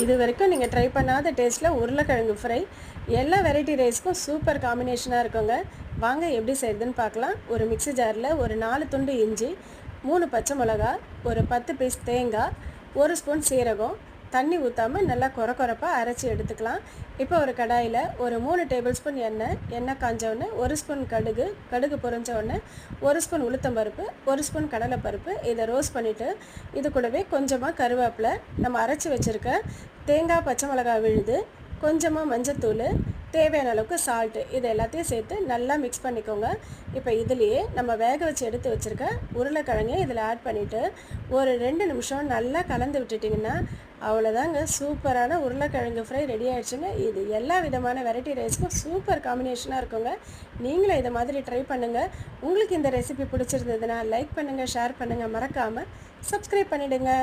இது வரைக்கும் நீங்கள் ட்ரை பண்ணாத டேஸ்ட்டில் உருளைக்கிழங்கு ஃப்ரை எல்லா வெரைட்டி ரைஸ்க்கும் சூப்பர் காம்பினேஷனாக இருக்குங்க. வாங்க எப்படி செய்யுதுன்னு பார்க்கலாம். ஒரு மிக்ஸி ஜாரில் ஒரு 4 துண்டு இஞ்சி, 3 பச்சை மிளகா, ஒரு 10 பீஸ் தேங்காய், 1 ஸ்பூன் சீரகம், தண்ணி ஊற்றாமல் நல்லா கொரப்பாக அரைச்சி எடுத்துக்கலாம். இப்போ ஒரு கடாயில் ஒரு 3 டேபிள் ஸ்பூன் எண்ணெய் காஞ்ச உடனே 1 ஸ்பூன் கடுகு பொரிஞ்ச உடனே 1 ஸ்பூன் உளுத்தம்பருப்பு, 1 ஸ்பூன் கடலைப்பருப்பு இதை ரோஸ்ட் பண்ணிவிட்டு இது கூடவே கொஞ்சமாக கருவேப்பிலை, நம்ம அரைச்சி வச்சுருக்க தேங்காய், பச்சை மிளகாய் விழுது, கொஞ்சமாக மஞ்சத்தூள், தேவையான அளவுக்கு சால்ட்டு இது எல்லாத்தையும் சேர்த்து நல்லா மிக்ஸ் பண்ணிக்கோங்க. இப்போ இதுலேயே நம்ம வேக வச்சு எடுத்து வச்சுருக்க உருளைக்கிழங்கை இதில் ஆட் பண்ணிவிட்டு ஒரு 2 நிமிஷம் நல்லா கலந்து விட்டுட்டிங்கன்னா அவ்வளோதாங்க, சூப்பரான உருளைக்கிழங்கு ஃப்ரை ரெடி ஆகிடுச்சுங்க. இது எல்லா விதமான வெரைட்டி ரைஸ்க்கும் சூப்பர் காம்பினேஷனாக இருக்குங்க. நீங்களும் இதை மாதிரி ட்ரை பண்ணுங்கள். உங்களுக்கு இந்த ரெசிபி பிடிச்சிருந்ததுன்னா லைக் பண்ணுங்கள், ஷேர் பண்ணுங்கள், மறக்காமல் சப்ஸ்கிரைப் பண்ணிவிடுங்க.